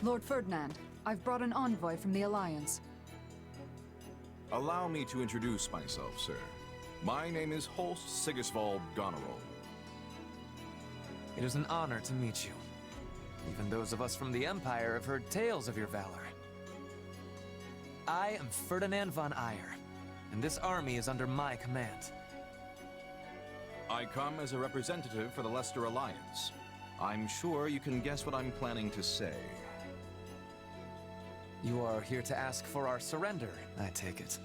Lord Ferdinand, I've brought an envoy from the Alliance. Allow me to introduce myself, sir. My name is Holst Sigisvald Goneril. It is an honor to meet you. Even those of us from the Empire have heard tales of your valor. I am Ferdinand von Eyre, and this army is under my command. I come as a representative for the Leicester Alliance. I'm sure you can guess what I'm planning to say. You are here to ask for our surrender, I take it.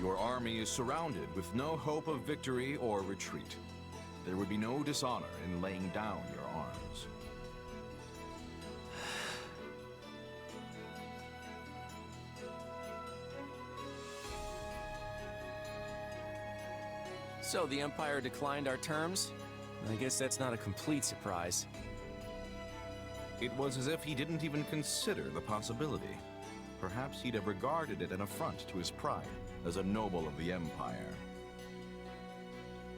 Your army is surrounded with no hope of victory or retreat. There would be no dishonor in laying down your arms. So the Empire declined our terms? I guess that's not a complete surprise. It was as if he didn't even consider the possibility. Perhaps he'd have regarded it an affront to his pride as a noble of the Empire.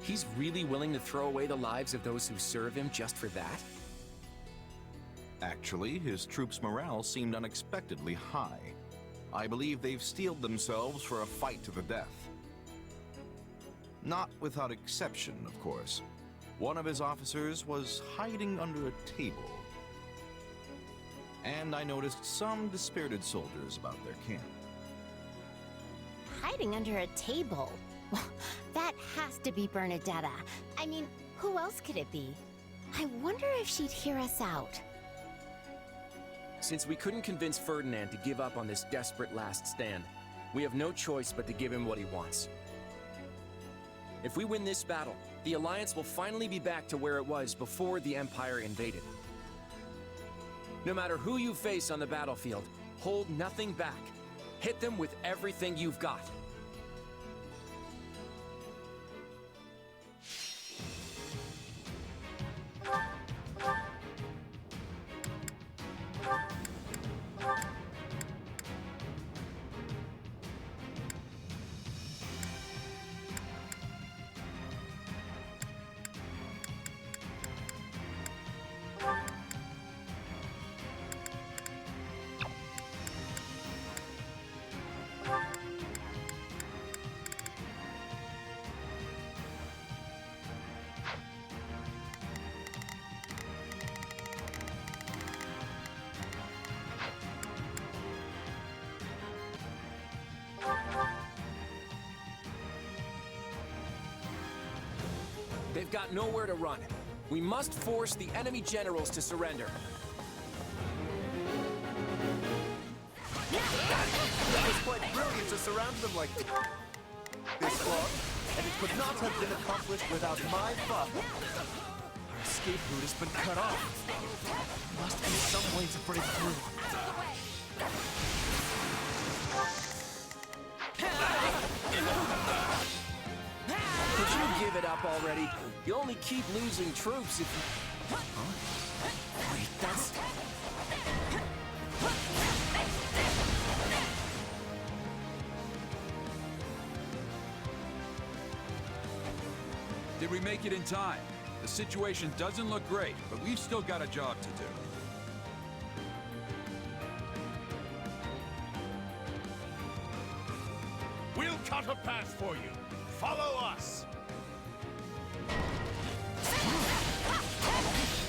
He's really willing to throw away the lives of those who serve him just for that? Actually, his troops' morale seemed unexpectedly high. I believe they've steeled themselves for a fight to the death. Not without exception, of course. One of his officers was hiding under a table. And I noticed some dispirited soldiers about their camp. Hiding under a table? That has to be Bernadetta. I mean, who else could it be? I wonder if she'd hear us out. Since we couldn't convince Ferdinand to give up on this desperate last stand, we have no choice but to give him what he wants. If we win this battle, the Alliance will finally be back to where it was before the Empire invaded. No matter who you face on the battlefield, hold nothing back. Hit them with everything you've got. They've got nowhere to run. We must force the enemy generals to surrender. It was quite brilliant to surround them like this long, and it could not have been accomplished without my father. Our escape route has been cut off. There must be some way to break through. Could you give it up already? You only keep losing troops if you... Huh? Wait, that's... Did we make it in time? The situation doesn't look great, but we've still got a job to do. We'll cut a path for you. Follow us.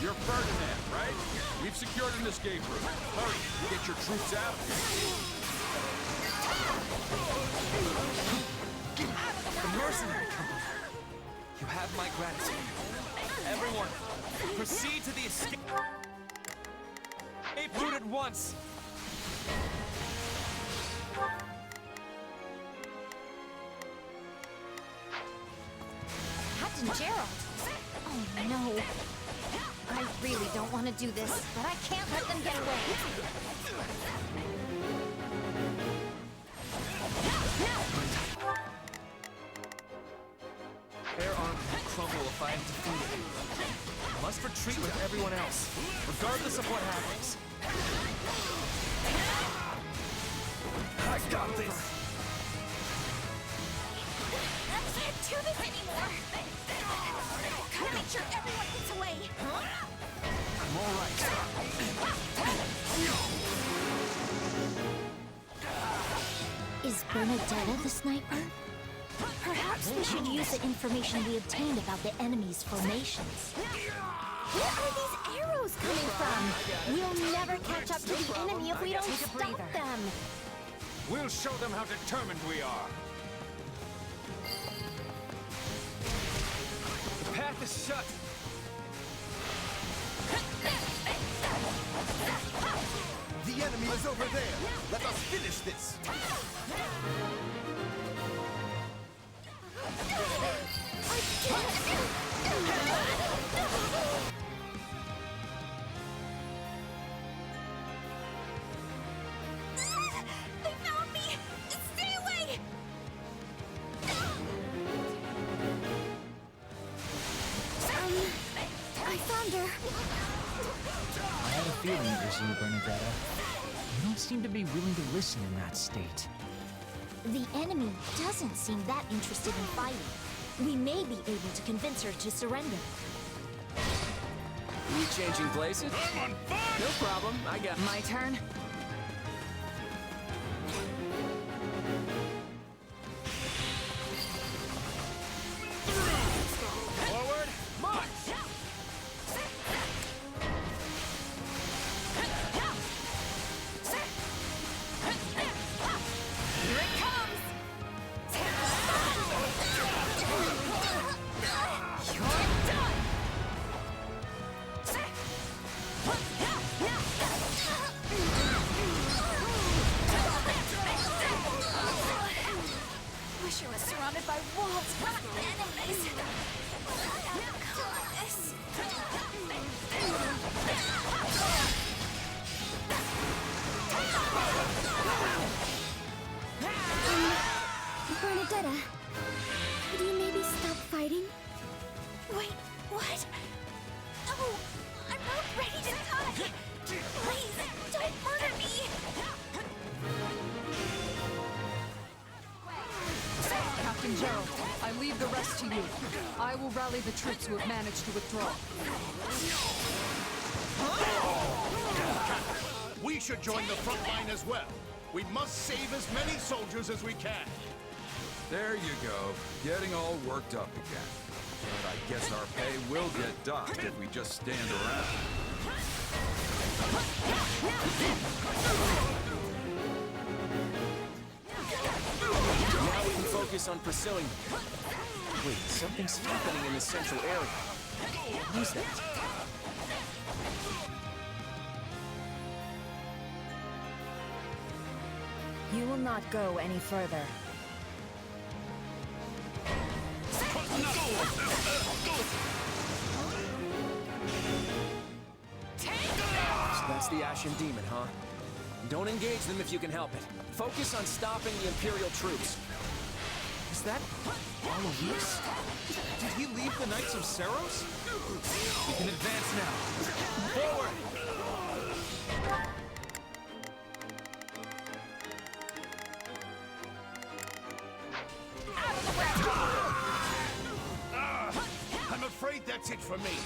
You're Ferdinand, right? We've secured an escape route. Hurry, get your troops out of here. The mercenary company. You have my gratitude. Everyone, proceed to the escape route at once. Captain Gerald! Oh no. I really don't want to do this, but I can't let them get away. Their army will crumble if I am defeated. I must retreat with everyone else, regardless of what happens. I got this! I can't do this anymore! Gotta make sure everyone gets away! I'm all right. Bernadetta the sniper? Perhaps we should use the information we obtained about the enemy's formations. Where are these arrows coming from? We'll never catch up to the enemy if we don't stop them. We'll show them how determined we are. The path is shut. The enemy is over there. Let us finish this. They found me! Stay away! I found her. I had a feeling it was you, Bernadetta. You don't seem to be willing to listen in that state. The enemy doesn't seem that interested in fighting. We may be able to convince her to surrender. We changing places? I'm on fire! No problem, I got My turn? Forward, march! Here it comes! You're done! Wish I was surrounded by walls, not enemies. Bernadetta, could you maybe stop fighting? Wait, what? No, I'm not ready to die. Please, don't murder me. Captain Gerald, I leave the rest to you. I will rally the troops who have managed to withdraw. We should join the front line as well. We must save as many soldiers as we can. There you go. Getting all worked up again. But I guess our pay will get docked if we just stand around. Now we can focus on pursuing them. Wait, something's happening in the central area. Who's that? You will not go any further. So that's the Ashen Demon, huh? Don't engage them if you can help it. Focus on stopping the Imperial troops. Is that Alois? Did he leave the Knights of Saros? We can advance now. Forward! I'm afraid that's it for me.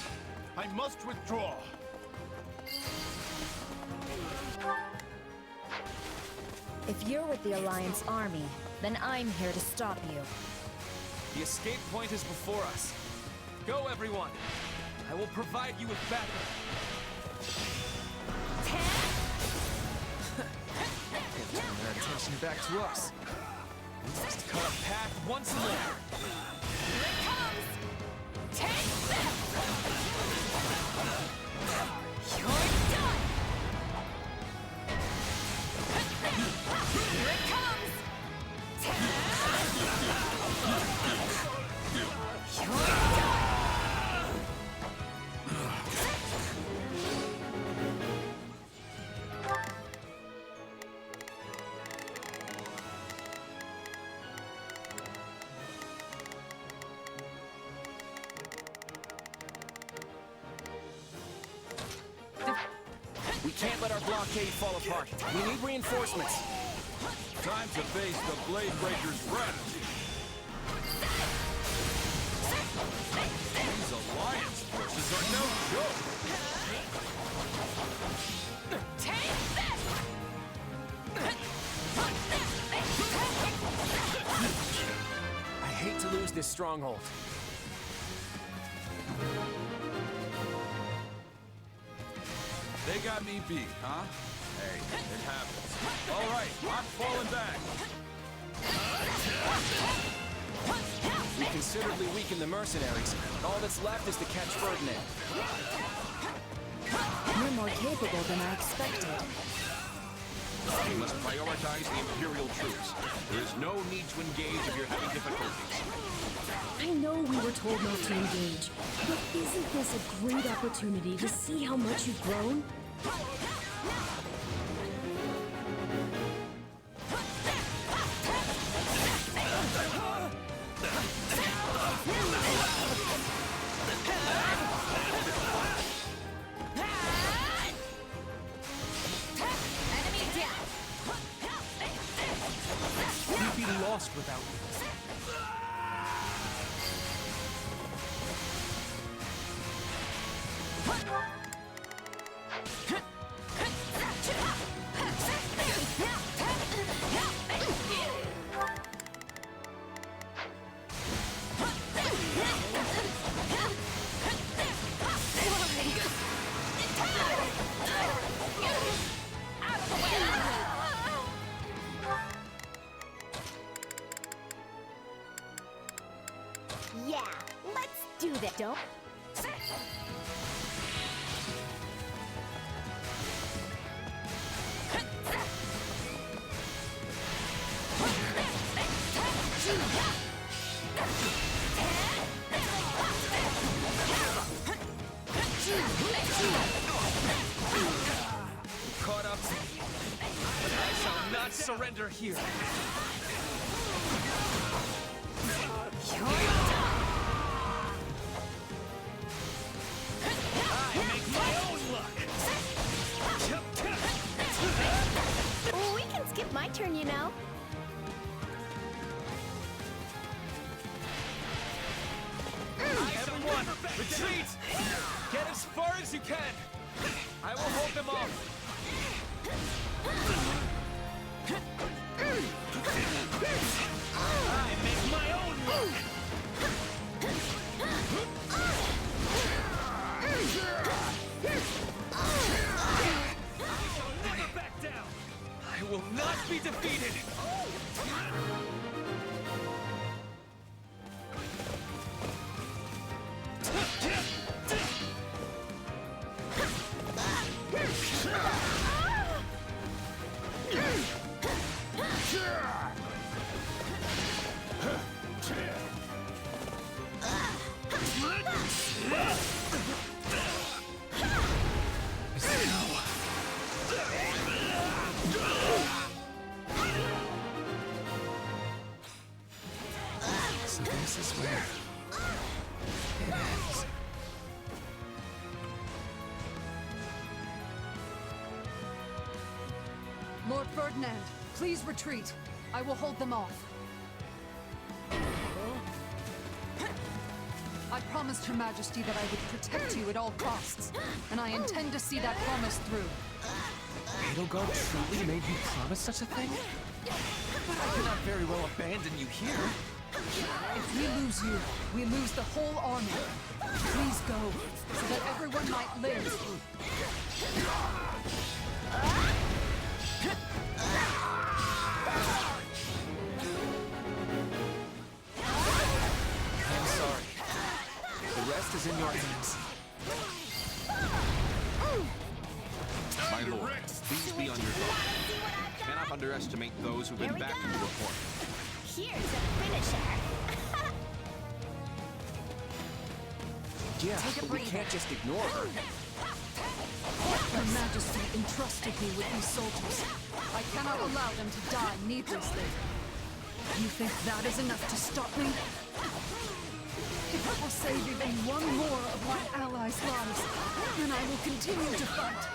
I must withdraw. If you're with the Alliance army, then I'm here to stop you. The escape point is before us. Go, everyone. I will provide you with backup. They've turned their attention back to us. We must cut a path once more. Here it comes! Take this! You're done! Here it comes! You're done! We can't let our blockade fall apart. We need reinforcements. Time to face the Blade Breaker's wrath. These Alliance forces are no joke. Take this! this stronghold. They got me beat, huh? Hey, it happens. All right, I'm falling back. We considerably weakened the mercenaries. All that's left is to catch Ferdinand. You're more capable than I expected. We must prioritize the Imperial troops. There is no need to engage if you're having difficulties. I know we were told not to engage, but isn't this a great opportunity to see how much you've grown? We'd be lost without you. Yeah, let's do that, don't? Caught up to me, but I shall not surrender here. I make my own luck. We can skip my turn, you know. Everyone, retreat! Get as far as you can! I will hold them off! I make my own luck! I shall never back down! I will not be defeated! So this is where it ends. Lord Ferdinand, please retreat. I will hold them off. I promised Her Majesty that I would protect you at all costs, and I intend to see that promise through. Edelgard truly made you promise such a thing? But I cannot very well abandon you here. If we lose you, we lose the whole army. Please go, so that everyone might live. I'm sorry. The rest is in your hands. My lord, please be on your guard. Cannot underestimate those who've been backing the report. Here's a finisher. Yeah, but we can't just ignore her. Her Majesty entrusted me with these soldiers. I cannot allow them to die needlessly. You think that is enough to stop me? If it will save even one more of my allies' lives, then I will continue to fight.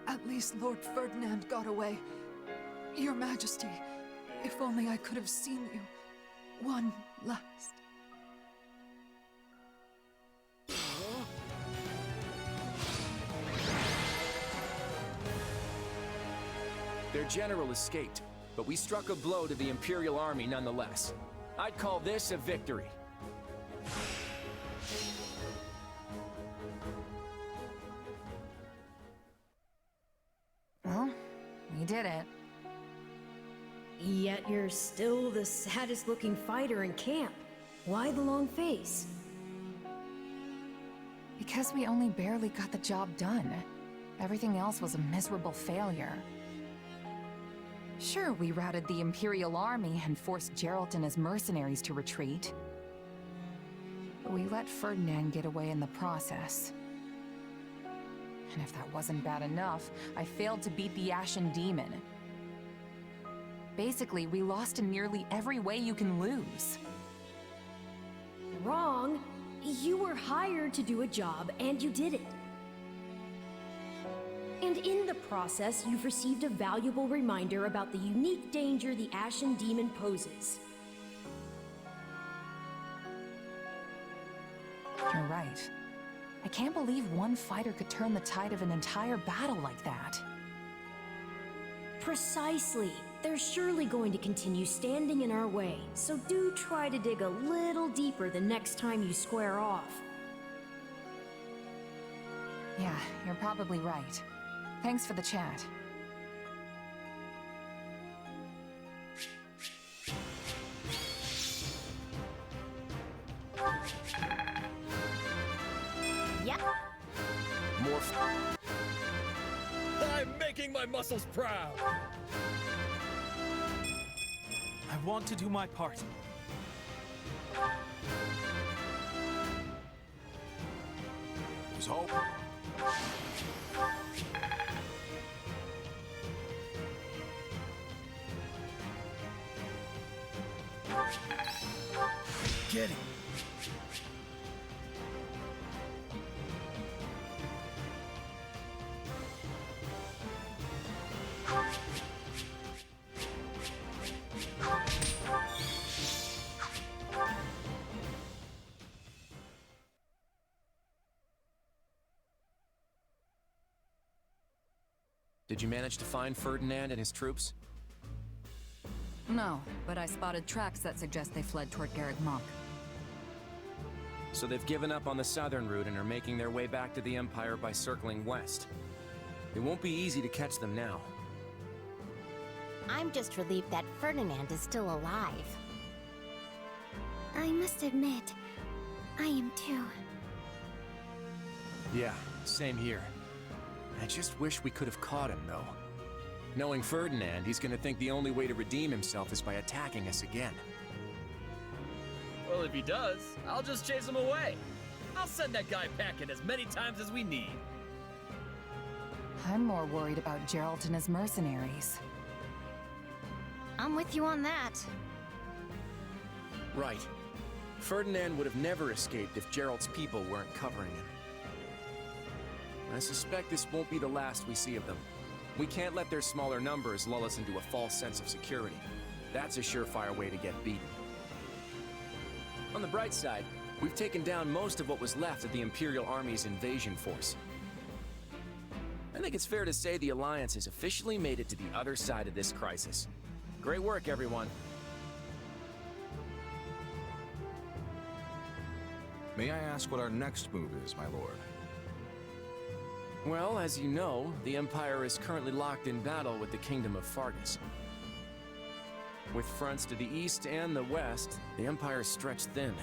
At least Lord Ferdinand got away. Your Majesty, if only I could have seen you one last. Their general escaped. but we struck a blow to the Imperial army nonetheless. I'd call this a victory. Well, we did it. Yet you're still the saddest looking fighter in camp. Why the long face? Because we only barely got the job done. Everything else was a miserable failure. Sure, we routed the Imperial army and forced Geralt and his mercenaries to retreat. But we let Ferdinand get away in the process. And if that wasn't bad enough, I failed to beat the Ashen Demon. Basically, we lost in nearly every way you can lose. Wrong. You were hired to do a job, and you did it. And in the process, you've received a valuable reminder about the unique danger the Ashen Demon poses. You're right. I can't believe one fighter could turn the tide of an entire battle like that. Precisely. They're surely going to continue standing in our way, so do try to dig a little deeper the next time you square off. Yeah, you're probably right. Thanks for the chat. Yep. More I'm making my muscles proud! I want to do my part. There's hope. Get it! Did you manage to find Ferdinand and his troops? No, but I spotted tracks that suggest they fled toward Garreg Mach. So they've given up on the southern route and are making their way back to the Empire by circling west. It won't be easy to catch them now. I'm just relieved that Ferdinand is still alive. I must admit, I am too. Yeah, same here. I just wish we could have caught him, though. Knowing Ferdinand, he's gonna think the only way to redeem himself is by attacking us again. Well, if he does, I'll just chase him away. I'll send that guy packing as many times as we need. I'm more worried about Geralt and his mercenaries. I'm with you on that. Right. Ferdinand would have never escaped if Geralt's people weren't covering him. I suspect this won't be the last we see of them. We can't let their smaller numbers lull us into a false sense of security. That's a surefire way to get beaten. On the bright side, we've taken down most of what was left of the Imperial Army's invasion force. I think it's fair to say the Alliance has officially made it to the other side of this crisis. Great work, everyone. May I ask what our next move is, my lord? Well, as you know, the Empire is currently locked in battle with the Kingdom of Fargus. With fronts to the east and the west, the Empire is stretched thin.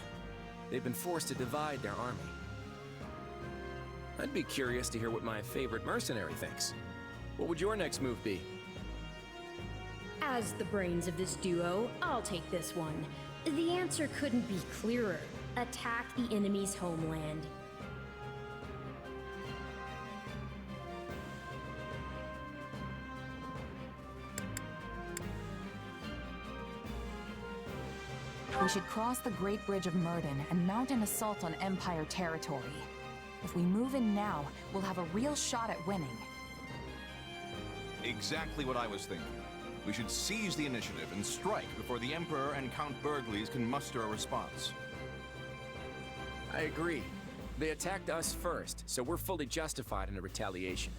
They've been forced to divide their army. I'd be curious to hear what my favorite mercenary thinks. What would your next move be? As the brains of this duo, I'll take this one. The answer couldn't be clearer. Attack the enemy's homeland. We should cross the Great Bridge of Myrden and mount an assault on Empire territory. If we move in now, we'll have a real shot at winning. Exactly what I was thinking. We should seize the initiative and strike before the Emperor and Count Burgleys can muster a response. I agree. They attacked us first, so we're fully justified in a retaliation.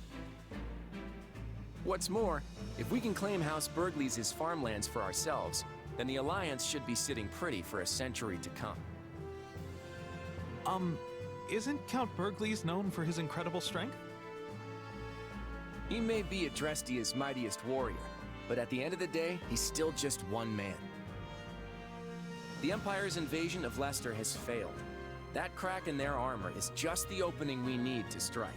What's more, If we can claim House Burgleys' farmlands for ourselves, then the Alliance should be sitting pretty for a century to come. Isn't Count Burgleys known for his incredible strength? He may be Adrestia's mightiest warrior, but at the end of the day, he's still just one man. The Empire's invasion of Leicester has failed. That crack in their armor is just the opening we need to strike.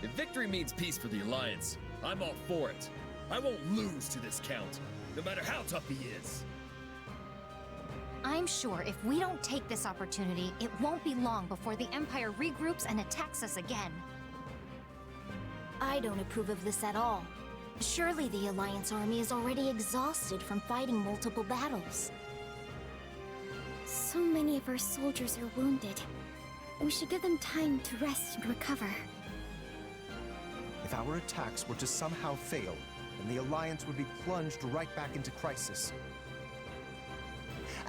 If victory means peace for the Alliance, I'm all for it. I won't lose to this Count, no matter how tough he is. I'm sure if we don't take this opportunity, it won't be long before the Empire regroups and attacks us again. I don't approve of this at all. Surely the Alliance army is already exhausted from fighting multiple battles. So many of our soldiers are wounded. We should give them time to rest and recover. If our attacks were to somehow fail, then the Alliance would be plunged right back into crisis.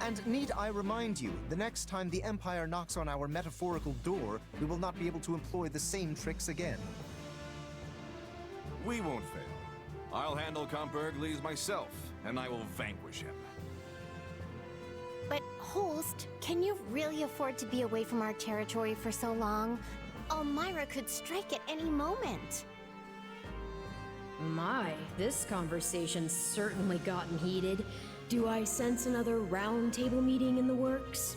And need I remind you, the next time the Empire knocks on our metaphorical door, we will not be able to employ the same tricks again. We won't fail. I'll handle Count Burgleys myself, and I will vanquish him. But Holst, can you really afford to be away from our territory for so long? Elmyra could strike at any moment. My, this conversation's certainly gotten heated. Do I sense another round table meeting in the works?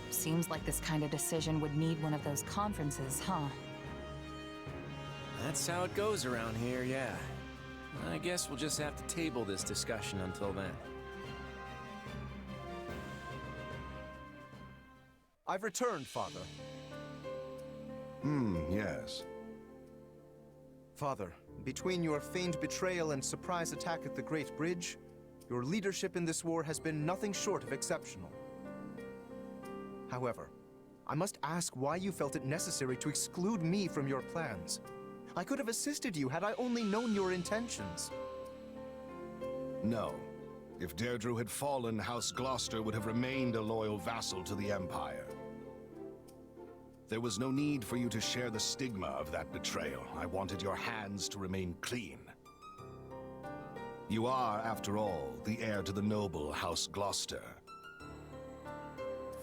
Seems like this kind of decision would need one of those conferences, huh? That's how it goes around here, yeah. I guess we'll just have to table this discussion until then. I've returned, Father. Yes. Father, between your feigned betrayal and surprise attack at the Great Bridge, your leadership in this war has been nothing short of exceptional. However, I must ask why you felt it necessary to exclude me from your plans. I could have assisted you had I only known your intentions. No. If Deirdre had fallen, House Gloucester would have remained a loyal vassal to the Empire. There was no need for you to share the stigma of that betrayal. I wanted your hands to remain clean. You are, after all, the heir to the noble House Gloucester.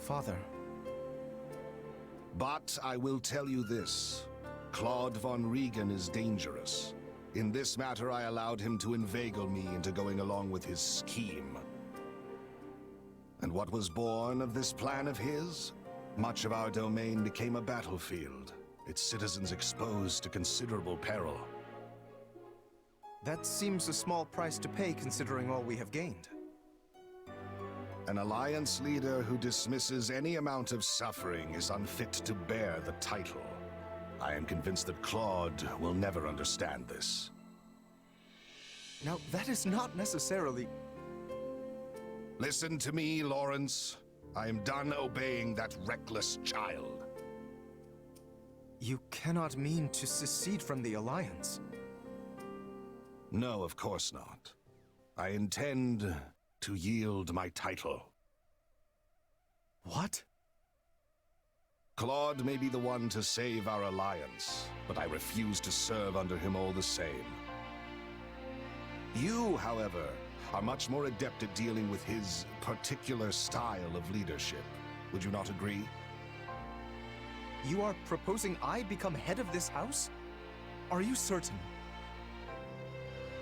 Father. But I will tell you this. Claude von Regan is dangerous. In this matter, I allowed him to inveigle me into going along with his scheme. And what was born of this plan of his? Much of our domain became a battlefield, its citizens exposed to considerable peril. That seems a small price to pay considering all we have gained. An Alliance leader who dismisses any amount of suffering is unfit to bear the title. I am convinced that Claude will never understand this. Now, that is not necessarily... Listen to me, Lawrence. I am done obeying that reckless child. You cannot mean to secede from the Alliance. No, of course not. I intend to yield my title. What? Claude may be the one to save our alliance, but I refuse to serve under him all the same. You, however, are much more adept at dealing with his particular style of leadership. Would you not agree? You are proposing I become head of this house? Are you certain?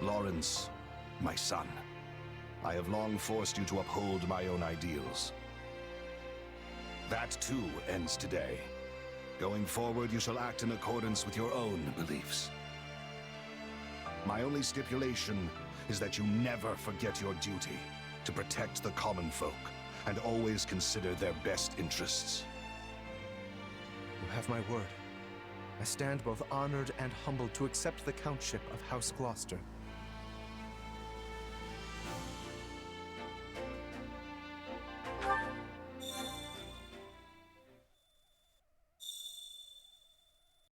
Lawrence, my son, I have long forced you to uphold my own ideals. That too ends today. Going forward, you shall act in accordance with your own beliefs. My only stipulation is that you never forget your duty to protect the common folk and always consider their best interests. You have my word. I stand both honored and humbled to accept the countship of House Gloucester.